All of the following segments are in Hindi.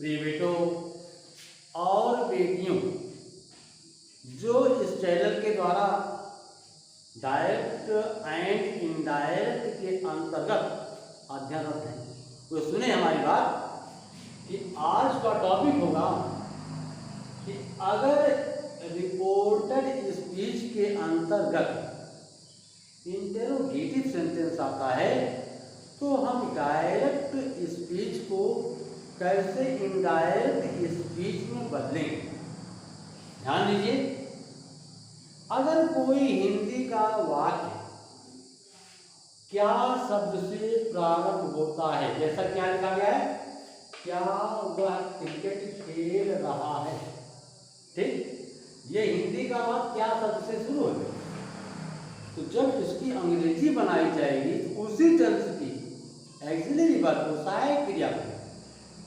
प्रिय बेटों और बेटियों, जो इस चैनल के द्वारा डायरेक्ट एंड इनडायरेक्ट के अंतर्गत अध्ययनरत हैं वो सुने हमारी बात कि आज का टॉपिक होगा कि अगर रिपोर्टेड स्पीच के अंतर्गत इंटेरोगेटिव सेंटेंस आता है तो हम डायरेक्ट स्पीच को कैसे इनडायरेक्ट स्पीच में बदलेंगे। ध्यान दीजिए, अगर कोई हिंदी का वाक्य क्या शब्द से प्रारंभ होता है, जैसा क्या लिखा गया है, क्या वह क्रिकेट खेल रहा है, ठीक, ये हिंदी का वाक्य क्या शब्द से शुरू होगा। तो जब इसकी अंग्रेजी बनाई जाएगी तो उसी टेंस की एक्सिलरी वर्ब को सहायक क्रिया को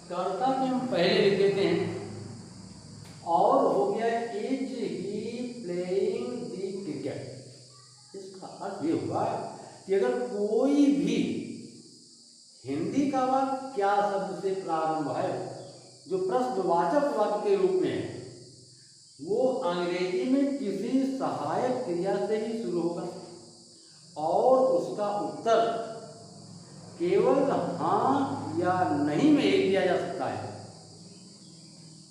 कर्ता के हम पहले लिख देते हैं और हो गया is he playing the cricket. इसका अर्थ ये हुआ कि अगर कोई भी हिंदी का वाक्य क्या शब्द से प्रारंभ है जो प्रश्नवाचक वाक्य के रूप में है, वो अंग्रेजी में किसी सहायक क्रिया से ही शुरू होगा और उसका उत्तर केवल हाँ या नहीं में एक दिया जा सकता है।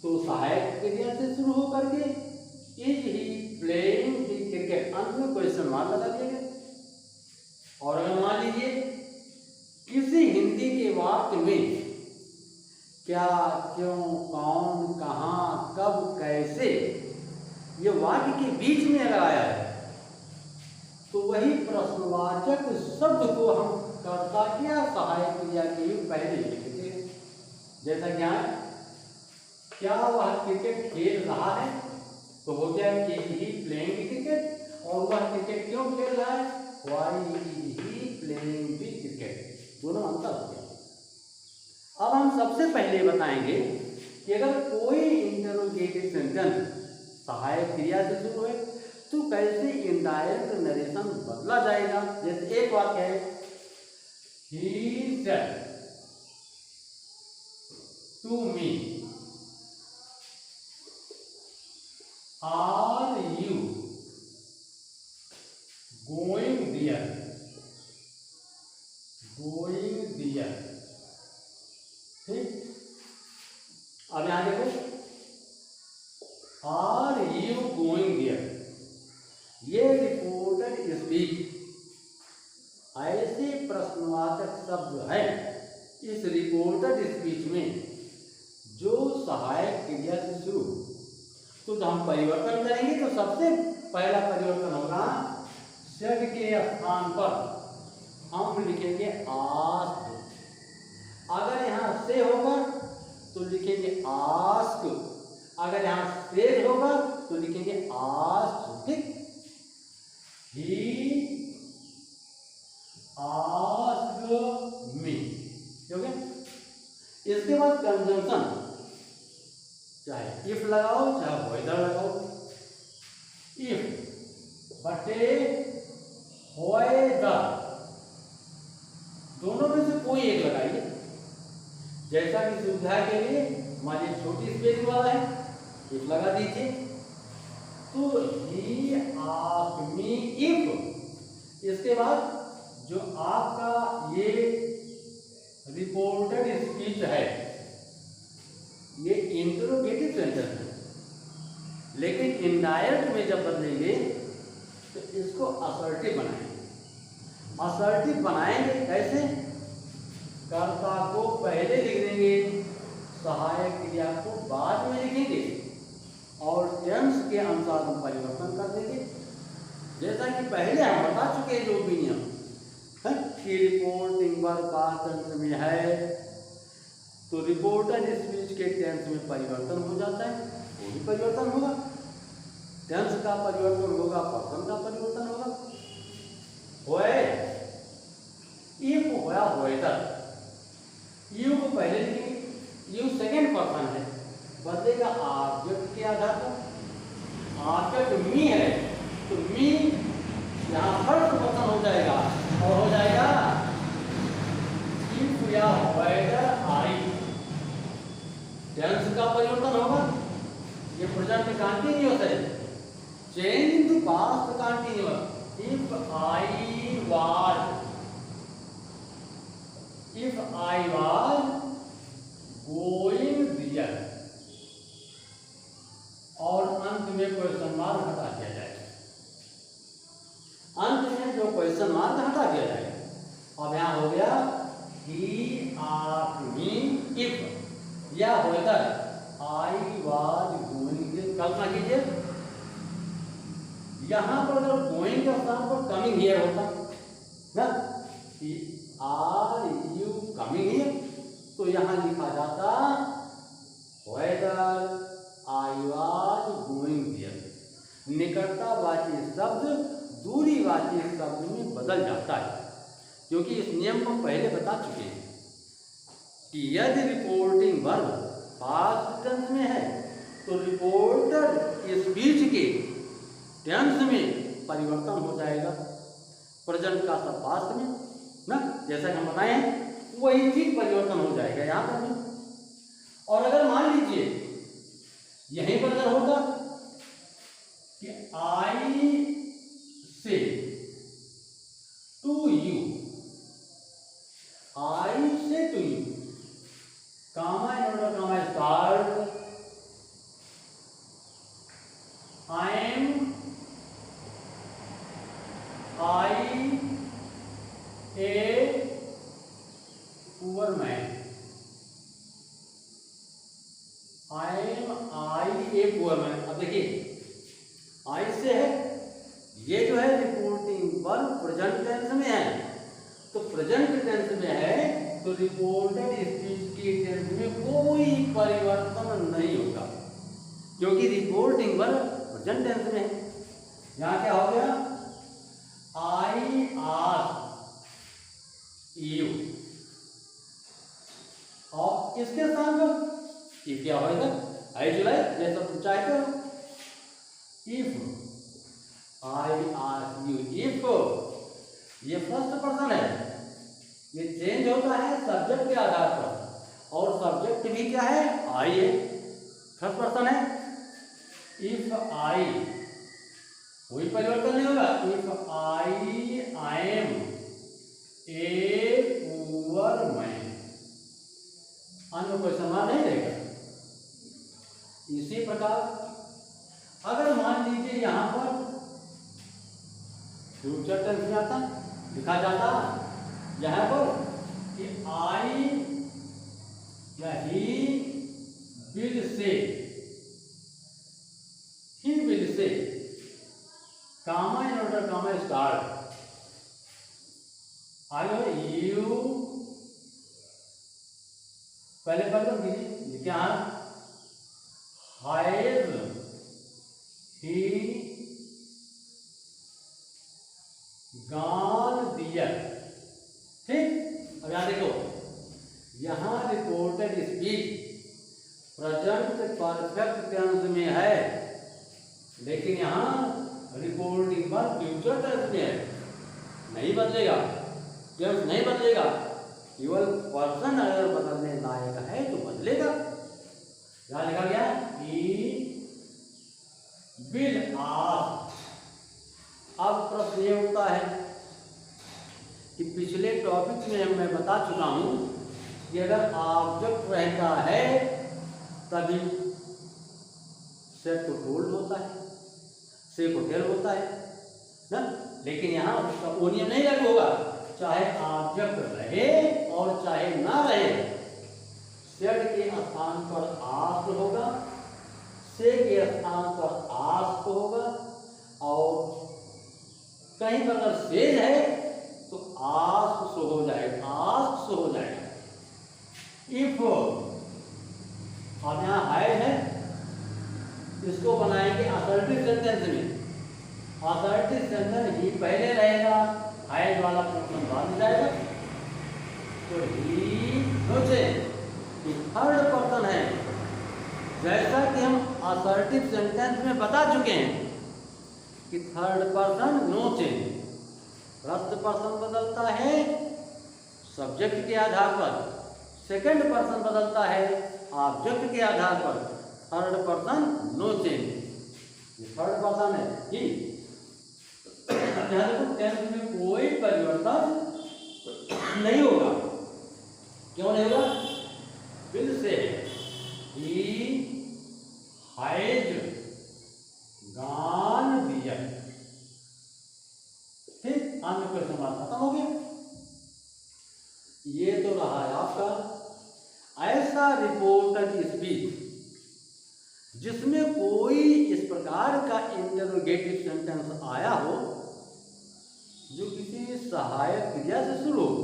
तो सहायक क्रिया से शुरू होकर के is he playing the cricket, अंत में क्वेश्चन मार्क लगा दिया गया। और अगर मान लीजिए किसी हिंदी के वाक्य में क्या, क्यों, कौन, कहाँ, कब, कैसे ये वाक्य के बीच में अगर आया है तो वही प्रश्नवाचक शब्द को हम कर्ता की या सहायक क्रिया के भी पहले लिखते हैं। जैसा क्या है, क्या वह क्रिकेट खेल रहा है, तो हो गया कि ही प्लेइंग क्रिकेट, और वह क्रिकेट क्यों खेल रहा है, why is he playing the cricket, दोनों अंतर हो गया। अब हम सबसे पहले बताएंगे कि अगर कोई इंटरोगेटिव सेंटेंस सहायक क्रिया से शुरू है तो कैसे इनडायरेक्ट नरेशन बदला जाएगा। जैसे एक वाक्य है, he said to me are you going there, going there, ठीक। अब यहां देखो, आर यू गोइंग देयर, ये रिपोर्टेड स्पीच ऐसे प्रश्नवाचक शब्द है इस रिपोर्टेड स्पीच में जो सहायक क्रिया से शुरू। तो जब हम परिवर्तन करेंगे तो सबसे पहला परिवर्तन होगा सेड के स्थान पर हम लिखेंगे आस्क। अगर यहाँ से होगा तो लिखेंगे आस्क, अगर यहाँ सेड होगा तो लिखेंगे आस्क, ठीक। He asked me, okay. इसके बाद कंजंक्शन, चाहे इफ लगाओ चाहे वेदर लगाओ, इफ बटे वेदर, दोनों में से कोई एक लगाइए। जैसा कि सुविधा के लिए हमारी छोटी स्पेस वाला है, इफ लगा दीजिए। तो ही आस्क्ड मी इफ, इसके बाद जो आपका ये रिपोर्टेड स्पीच है ये इंटरोगेटिव सेंटेंस है, लेकिन इनडायरेक्ट में जब बदलेंगे तो इसको असर्टिव बनाएंगे। असर्टिव बनाएंगे कैसे, कर्ता को पहले लिख देंगे, सहायक क्रिया को बाद में लिखेंगे और टेंस के अनुसार हम परिवर्तन कर देंगे। जैसा कि पहले हम बता चुके हैं जो भी नियम है कि रिपोर्टिंग वर्ब पास्ट टेंस में है तो रिपोर्टेड स्पीच के टेंस में परिवर्तन हो जाता है, वो भी परिवर्तन होगा, टेंस का परिवर्तन होगा, पर्सन का परिवर्तन होगा। होए इफ होया वेदर, यू को पहले लिखेंगे, यू सेकेंड पर्सन है, बदलेगा ऑब्जेक्ट के आधार पर। ऑब्जेक्ट मी है तो मी यहाँ फर्स्ट पर्सन हो जाएगा और हो जाएगा इफ या वेदर आई, टेंस का परिवर्तन होगा। ये प्रेजेंट कंटिन्यूअस है, change in the past continuous. If I was going there, और अंत में क्वेश्चन मार्क हटा दिया जाएगा। अंत में जो क्वेश्चन मार्क हटा दिया जाएगा। अब यहां हो गया ही आस्क्ड मी इफ या वेदर आई वाज गोइंग। कल्पना कीजिए यहां पर अगर गोइंग के स्थान पर कमिंग हियर होता ना, आर यू कमिंग हियर, तो यहां लिखा जाता whether I was going here. निकटतावाची शब्द दूरीवाची शब्द में बदल जाता है, क्योंकि इस नियम को पहले बता चुके हैं कि यदि रिपोर्टिंग वर्ब पास्ट टेंस में है तो रिपोर्टेड स्पीच के टेंस में परिवर्तन हो जाएगा, प्रेजेंट का सब पास्ट में ना, जैसा कि हम बताए वही चीज परिवर्तन हो जाएगा यहां पर भी। और अगर मान लीजिए यहीं पर अगर होता कि आई say to you, I say to you, comma in order comma start, I a poor man, I a poor man. अब देखिए आई से है, ये जो है रिपोर्टिंग वर्ब प्रेजेंट टेंस में है, तो प्रेजेंट टेंस में है तो रिपोर्टेड स्पीच के टेंस में कोई परिवर्तन नहीं होगा, क्योंकि रिपोर्टिंग वर्ब प्रेजेंट टेंस में है। यहां क्या हो गया, आई आस्क्ड यू, और इसके स्थान पर ये क्या होगा, आई जुलाई, जैसा तुम चाहते हो। If I ask you, if ये फर्स्ट पर्सन है, ये चेंज होता है सब्जेक्ट के आधार पर, और सब्जेक्ट भी क्या है, आई है, फर्स्ट पर्सन है। इफ आई, कोई परिवर्तन नहीं होगा। If I am a poor man, अन्य कोई समान नहीं रहेगा। इसी प्रकार अगर मान लीजिए यहां पर फ्यूचर टेंस में आता, लिखा जाता यहां पर कि आई या ही विल से, he will say, comma in order comma start, I you, पहले परिवर्तन कीजिए, क्या हैज ही गॉन दियर। ठीक, अब यहां देखो, यहां reported speech present perfect tense में है, लेकिन यहां रिपोर्टिंग वर्ब फ्यूचर टेंस में है, नहीं बदलेगा, टेंस नहीं बदलेगा, केवल पर्सन अगर बदलने लायक है तो बदलेगा। यहां लिखा गया ही विल आस्क। अब प्रश्न ये उठता है कि पिछले टॉपिक में मैं बता चुका हूं कि अगर ऑब्जेक्ट रहता है तभी सेट को टोल्ड होता है, से को टेल होता है ना, लेकिन यहां उसका वो नियम नहीं लागू होगा, चाहे ऑब्जेक्ट रहे और चाहे ना रहे, सेट के स्थान पर आस्क होगा, से के स्थान पर आस्क होगा, और कहीं पर अगर सेज है तो आस्क सो हो जाएगा, आस्क सो हो जाएगा। इफ अब यहां है, इसको बनाएंगे असर्टिव सेंटेंस में। असर्टिव सेंटेंस ही पहले रहेगा, हैज वाला फंक्शन बाद में जाएगा, तो ही सोचे कि थर्ड पर्सन है, जैसा कि हम असर्टिव सेंटेंस में बता चुके हैं कि third person no change, first person बदलता है सब्जेक्ट के आधार पर, सेकंड पर्सन बदलता है ऑब्जेक्ट के आधार पर थर्ड पर्सन नो चेंज, ये थर्ड पर्सन है ही। ध्यान रखो टेंस में कोई परिवर्तन नहीं होगा। क्यों नहीं होगा? Will say he has gone there. ठीक, आगे क्वेश्चन बात खत्म हो गया। ये तो रहा है आपका ऐसा रिपोर्टेड स्पीच जिसमें कोई इस प्रकार का इंटरोगेटिव सेंटेंस आया हो जो किसी सहायक क्रिया से शुरू हो,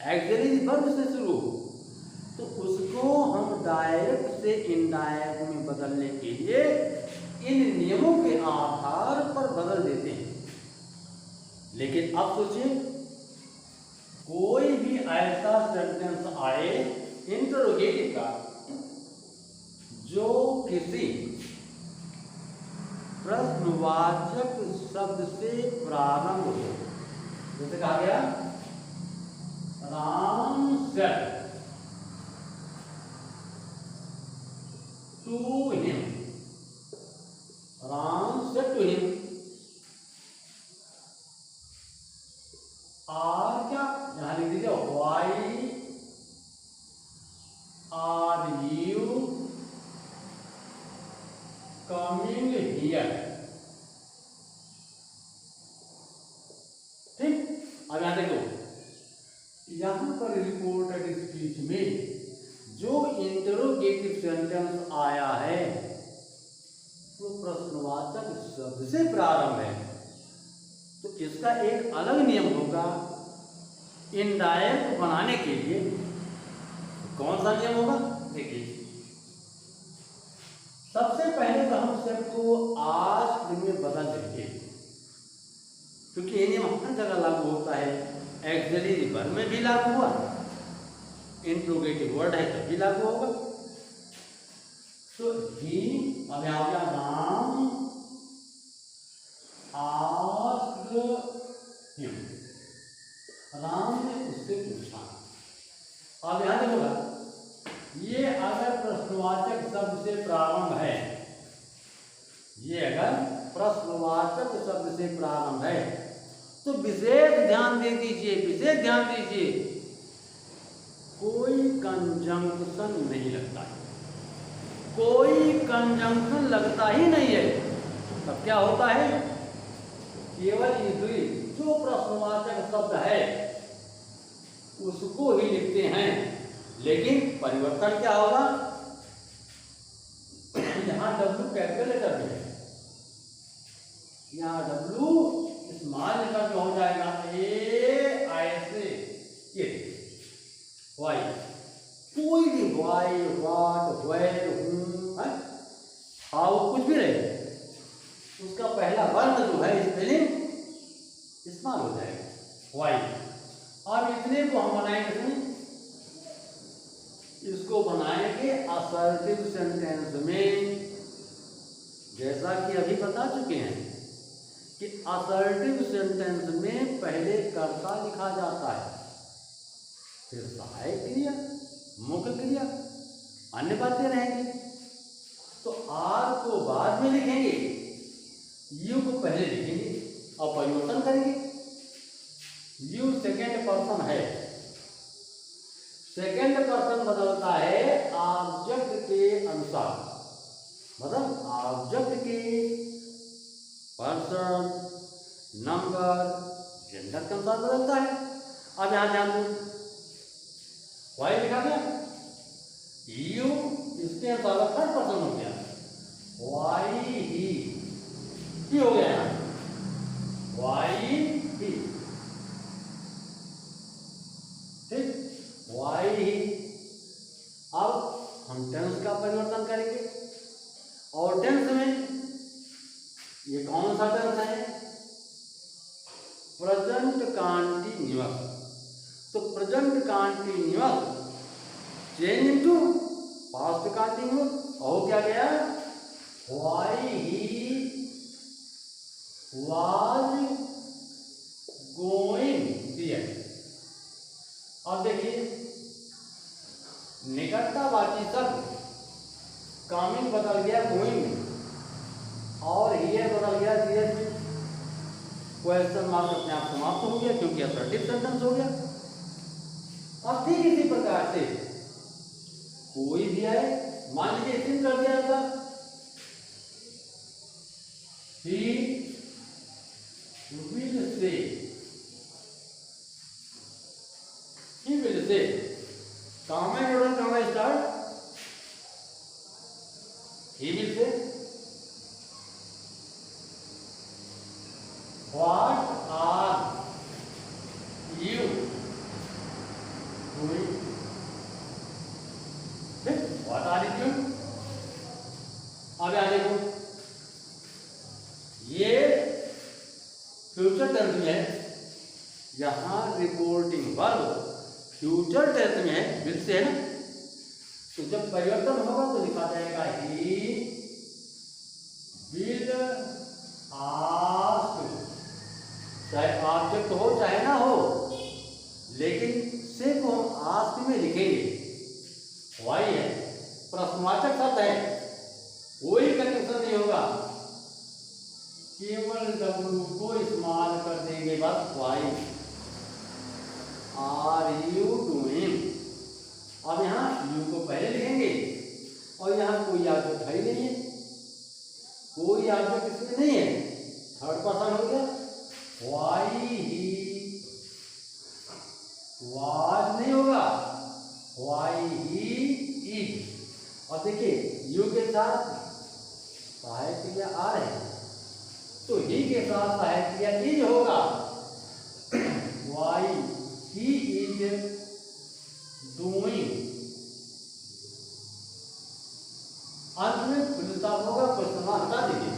एक्सिलरी वर्ब से शुरू हो, तो उसको हम डायरेक्ट से इनडायरेक्ट में बदलने के लिए इन नियमों के आधार पर बदल देते हैं। लेकिन अब सोचिए, कोई भी ऐसा सेंटेंस आए इंटरोगेटिव का जो किसी प्रश्नवाचक शब्द से प्रारंभ हो, जैसे कहा गया Ram said to him, Ram said to him, और क्या यहां लिख दीजिए why are you coming here. ठीक, अब यहां देखो, यहां पर रिपोर्टेड स्पीच में जो इंटरोगेटिव सेंटेंस आया है वो प्रश्नवाचक शब्द से प्रारंभ है, तो इसका एक अलग नियम होगा इनडायरेक्ट बनाने के लिए। कौन सा नियम होगा? देखिए, सबसे पहले तो हम सबको आस्क्ड में बदल देंगे, क्योंकि ये नियम हर जगह लागू होता है। एक्सिलरी वर्ब में भी लागू हुआ, इंट्रोगेटिव वर्ड है तभी लागू होगा। तो ही, अब यहां हो गया राम आस्क्ड हिम, राम ने उससे पूछा। अब यहां देखोगा, ये अगर प्रश्नवाचक शब्द से प्रारंभ है, ये अगर प्रश्नवाचक शब्द से प्रारंभ है तो विशेष ध्यान दे दीजिए, विशेष ध्यान दीजिए, कोई कंजंक्शन नहीं लगता है, कोई कंजंक्शन लगता ही नहीं है। तब क्या होता है? केवल इसी जो प्रश्नवाचक शब्द है उसको ही लिखते हैं, लेकिन परिवर्तन क्या होगा? यहां W कैपिटल लेटर में है, यहां W स्मॉल लेटर में हो जाएगा, ए ऐसे ये वाई, कोई भी why what where whom how कुछ भी रहे, उसका पहला वर्ण जो है स्पेलिंग स्मॉल हो जाएगा वाई। अब इतने को हम बनाएंगे, इसको बनाएंगे असर्टिव सेंटेंस में। जैसा कि अभी बता चुके हैं कि असर्टिव सेंटेंस में पहले कर्ता लिखा जाता है, फिर सहायक क्रिया, मुख्य क्रिया, अन्य बातें रहेंगी। तो आर को बाद में लिखेंगे, यू को पहले लिखेंगे और परिवर्तन करेंगे। यू सेकेंड पर्सन है, सेकेंड पर्सन बदलता है ऑब्जेक्ट के अनुसार, मतलब ऑब्जेक्ट के पर्सन, नंबर, जेंडर के अनुसार बदलता है। अब यहां ध्यान दो, वाई लिखा गया, यू इसके अनुसार थर्ड पर्सन हो गया, वाई ही हो गया, वाई ही, ठीक, वाई ही। अब हम टेंस का परिवर्तन करेंगे, और टेंस में ये कौन सा टेंस है? Present continuous. तो present continuous change into past continuous, और क्या गया? Why he was going there. अब देखिए, निकटतावाची शब्द कमिंग बदल गया गोइंग में, और हियर बदल गया हियर में। क्वेश्चन मार्क अपने आप समाप्त हो गया क्योंकि अफर्मेटिव सेंटेंस हो गया। अब ठीक इसी प्रकार से कोई भी है, मान लीजिए इसी कर दिया था, he will say, he will say, काम है जोड़न काम है start, he will say what are you doing, what are you doing। अब आ देखो ये फ्यूचर टेंस में है, यहां रिपोर्टिंग वर्ब फ्यूचर टेंस में है, विल से है ना, तो जब परिवर्तन होगा तो लिखा जाएगा ही विल आस्क, चाहे ऑब्जेक्ट हो चाहे ना हो, लेकिन से को हम आस्क में लिखेंगे। वाई है प्रश्नवाचक शब्द है, कोई कंडीशन नहीं होगा, केवल डब्ल्यू को इस्तेमाल कर देंगे बस। वाई आर यू डूइंग, अब यहाँ यू को पहले लिखेंगे और यहाँ कोई ऑब्जेक्ट है ही नहीं है, कोई ऑब्जेक्ट इसमें नहीं है, थर्ड पर्सन हो गया। वाई ही वाज नहीं होगा, वाई ही इज। और देखिए यू के साथ सहायक क्रिया आ रहे हैं, तो ही के साथ सहायक क्रिया इज होगा। वाई ही इज डूइंग, अंत में फुल स्टॉप होगा, क्वेश्चन मार्क हटा दीजिए।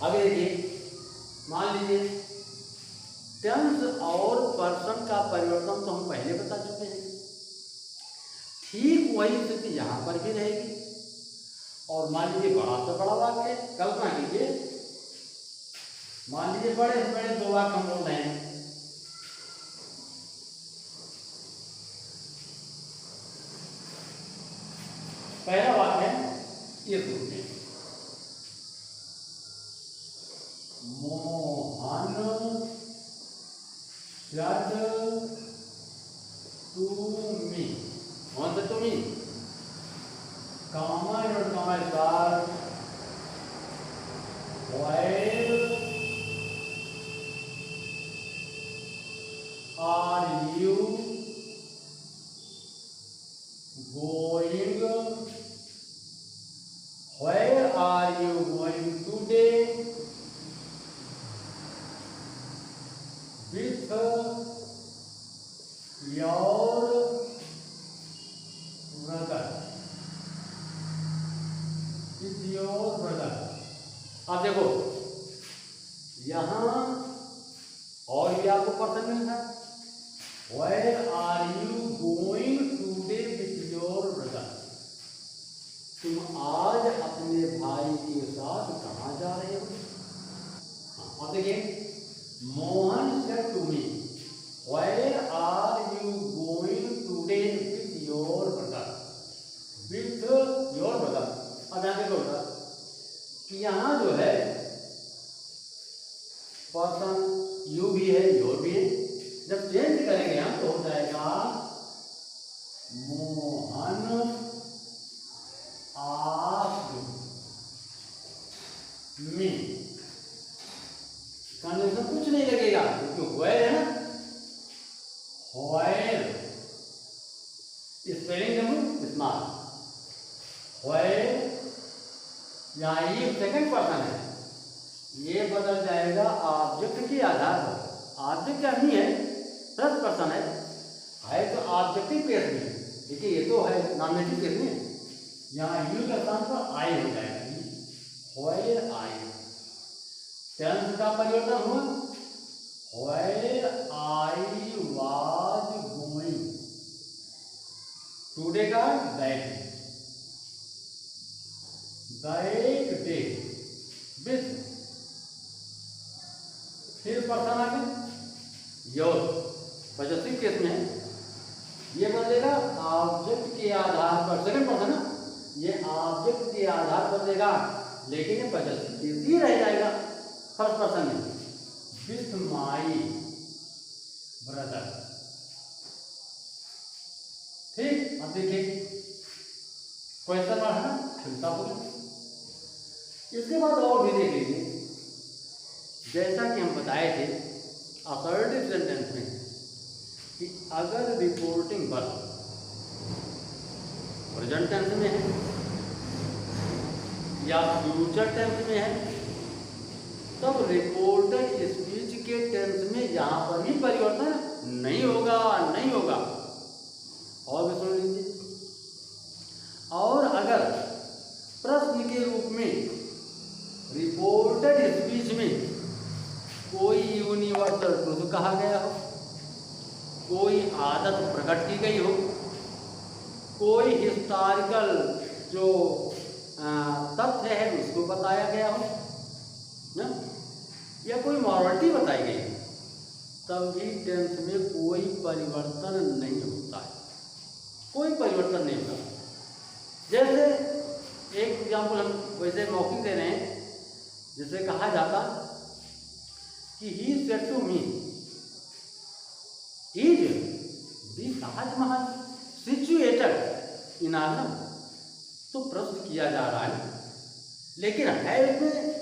आगे देखिए, मान लीजिए टेंस और पर्सन का परिवर्तन तो हम पहले बता चुके हैं, ठीक वही स्थिति यहां पर भी रहेगी। और मान लीजिए बड़ा से बड़ा वाक्य, कल्पना कीजिए, मान लीजिए बड़े से बड़े दो वाक्य हम बोल रहे हैं, पहला वाक्य है इस रूप में, मोहन said to me, कौन सा to me, कॉमन और common star, where are you going, where are you going today with your brother, with your brother। अब देखो यहां और भी आपको पर्सन मिलता है, where are you going today with your brother, तुम आज अपने भाई के साथ कहाँ जा रहे हो। अब देखिए Mohan said to me, where are you going today with your brother, with your brother। अब ध्यान देखो कि यहाँ जो है पर्सन यू भी है योर भी है, जब चेंज करेंगे हम तो हो जाएगा मोहन आस्क्ड मी, कंडीशन कुछ नहीं लगेगा क्योंकि वेयर है ना, वेयर स्पेलिंग देखो स्मॉल, वेयर यहाँ ये सेकंड पर्सन है, ये बदल जाएगा ऑब्जेक्ट के आधार पर। ऑब्जेक्ट क्या नहीं है, फर्स्ट पर्सन है तो ऑब्जेक्टिव केस में, देखिए ये तो है नॉमिनेटिव केस में, यहाँ यू का स्थान पर आई हो जाएगा, वेयर आई। टेंस का परिवर्तन हुआ, where I was going, today that day with विथ, फिर पर्सन आ गया योर, पॉजिटिव केस में ये बदलेगा ऑब्जेक्ट के आधार पर, सेकंड पर्सन ना, ये ऑब्जेक्ट के आधार पर बदलेगा, लेकिन ये पॉजेसिव ही रह जाएगा फर्स्ट पर्सन में, विथ माई ब्रदर। ठीक, अब देखिए क्वेश्चन मार्क है ना, फिलता बोले। इसके बाद और भी देख लीजिए, जैसा कि हम बताए थे असर्टिव सेंटेंस में कि अगर रिपोर्टिंग वर्ब प्रेजेंट टेंस में है या फ्यूचर टेंस में है, तब रिपोर्टेड स्पीच के टेंस में यहां पर भी परिवर्तन नहीं होगा, नहीं होगा। और भी सुन लीजिए, और अगर प्रश्न के रूप में रिपोर्टेड स्पीच में कोई यूनिवर्सल ट्रुथ कहा गया हो, कोई आदत प्रकट की गई हो, कोई हिस्टोरिकल जो तथ्य है उसको बताया गया हो ना, या कोई मॉरलिटी बताई गई, तब भी टेंस में कोई परिवर्तन नहीं होता है, कोई परिवर्तन नहीं होता। जैसे एक एग्जाम्पल हम वैसे मौखिक दे रहे हैं, जिसे कहा जाता कि he said to me is the Taj Mahal situated in Agra. तो प्रश्न किया जा रहा है, लेकिन है इसमें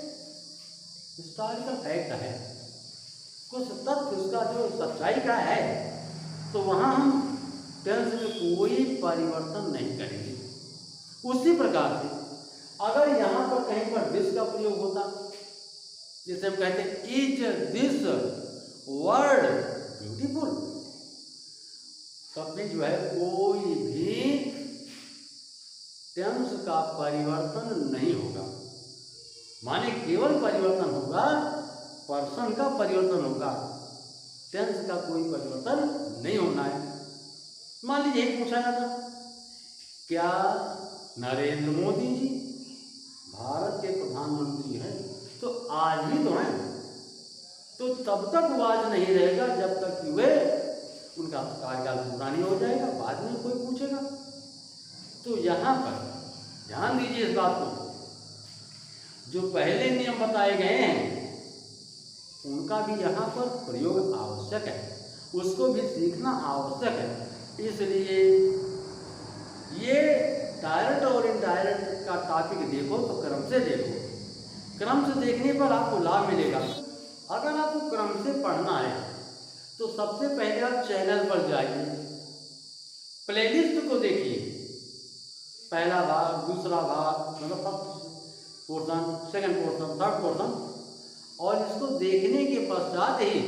हिस्टोरिकल फैक्ट है, कुछ तथ्य उसका जो सच्चाई का है, तो वहाँ हम टेंस में कोई परिवर्तन नहीं करेंगे। उसी प्रकार से अगर यहाँ पर कहीं पर दिस का प्रयोग होता, जैसे हम कहते हैं इज दिस वर्ड ब्यूटीफुल, तब भी जो है कोई भी टेंस का परिवर्तन नहीं होगा, माने केवल परिवर्तन होगा पर्सन का परिवर्तन होगा, टेंस का कोई परिवर्तन नहीं होना है। मान लीजिए एक पूछा जाता, क्या नरेंद्र मोदी जी भारत के प्रधानमंत्री हैं? तो आज भी तो हैं, तो तब तक वो आज नहीं रहेगा जब तक कि वे उनका कार्यकाल पूरा नहीं हो जाएगा, बाद में कोई पूछेगा। तो यहाँ पर ध्यान दीजिए इस बात को, जो पहले नियम बताए गए हैं उनका भी यहाँ पर प्रयोग आवश्यक है, उसको भी सीखना आवश्यक है। इसलिए ये डायरेक्ट और इनडायरेक्ट का टॉपिक देखो तो क्रम से देखो, क्रम से देखने पर आपको लाभ मिलेगा। अगर आपको क्रम से पढ़ना है तो सबसे पहले आप चैनल पर जाइए, प्लेलिस्ट को देखिए, पहला भाग, दूसरा भाग, मतलब first portion, second portion, third portion, और इसको देखने के पश्चात ही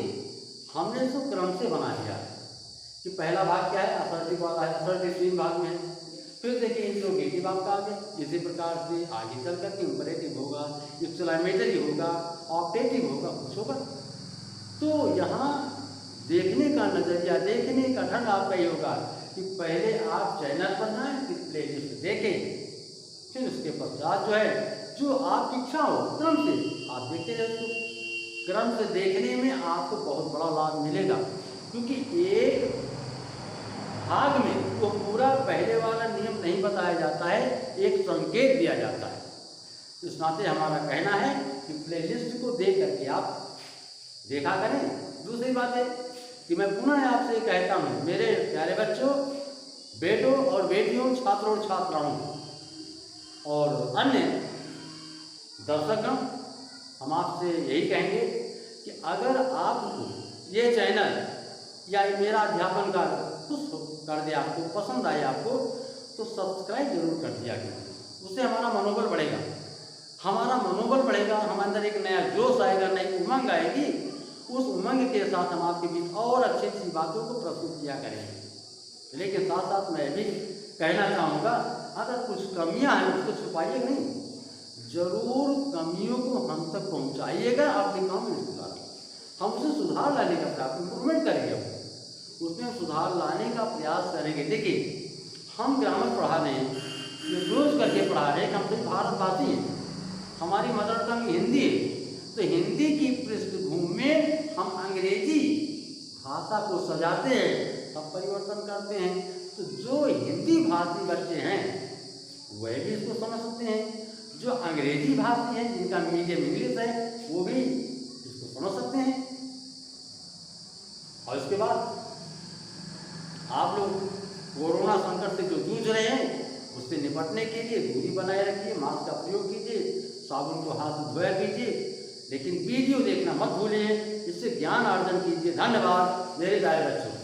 हमने इसको क्रम से बना दिया है कि पहला भाग क्या है, असर्टिव वाला है, असर्टिव 3 भाग में है। फिर देखिए इंट्रोगेटिव आपका आ गया, इसी प्रकार से आगे चल करके इंपरेटिव होगा, एक्सक्लेमेटरी होगा, ऑप्टेटिव होगा, कुछ होगा। तो यहाँ देखने का नजरिया, देखने का ढंग आपका ये होगा कि पहले आप चैनल पर जाएं, फिर प्लेलिस्ट देखें, फिर उसके पश्चात जो है जो आपकी इच्छा हो क्रम से आप देखते रहे उसको। क्रम से देखने में आपको बहुत बड़ा लाभ मिलेगा, क्योंकि एक भाग में वो पूरा पहले वाला नियम नहीं बताया जाता है, एक संकेत दिया जाता है। इस नाते हमारा कहना है कि प्लेलिस्ट को देख करके आप देखा करें। दूसरी बात है कि मैं पुनः आपसे कहता हूँ, मेरे प्यारे बच्चों, बेटों और बेटियों, छात्रों और छात्राओं और अन्य दर्शकगण, हम आपसे यही कहेंगे कि अगर आपको ये चैनल या मेरा अध्यापन का खुश कर दे, आपको पसंद आए आपको, तो सब्सक्राइब जरूर कर दिया करें। उससे हमारा मनोबल बढ़ेगा, हमारा मनोबल बढ़ेगा, हमारे अंदर एक नया जोश आएगा, नई उमंग आएगी। उस उमंग के साथ हम आपके बीच और अच्छी अच्छी बातों को प्रस्तुत किया करेंगे। लेकिन साथ साथ मैं भी कहना चाहूँगा, अगर कुछ कमियाँ हैं उसको छुपाइए नहीं, जरूर कमियों को हम तक पहुँचाइएगा। अपने काम में सुधार, हम उसे सुधार लाने का प्रयास, इम्प्रूवमेंट करेंगे, उसमें सुधार लाने का प्रयास करेंगे। देखिए हम ग्रामर पढ़ा रहे हैं, ये रोज करके पढ़ा रहे हैं, हम तो भारतवासी हैं, हमारी मदर टंग हिंदी है, तो हिंदी की पृष्ठभूमि में हम अंग्रेजी भाषा को सजाते हैं, तब परिवर्तन करते हैं। तो जो हिंदी भाषी बच्चे हैं वह भी इसको समझ सकते हैं, जो अंग्रेजी भाषी हैं जिनका मीडियम इंग्लिश है वो भी इसको समझ सकते हैं। और इसके बाद आप लोग कोरोना संकट से जो जूझ रहे हैं उससे निपटने के लिए दूरी बनाए रखिए, मास्क का प्रयोग कीजिए, साबुन को हाथ धोया कीजिए, लेकिन वीडियो देखना मत भूलिए, इससे ज्ञान अर्जन कीजिए। धन्यवाद मेरे प्यारे बच्चों।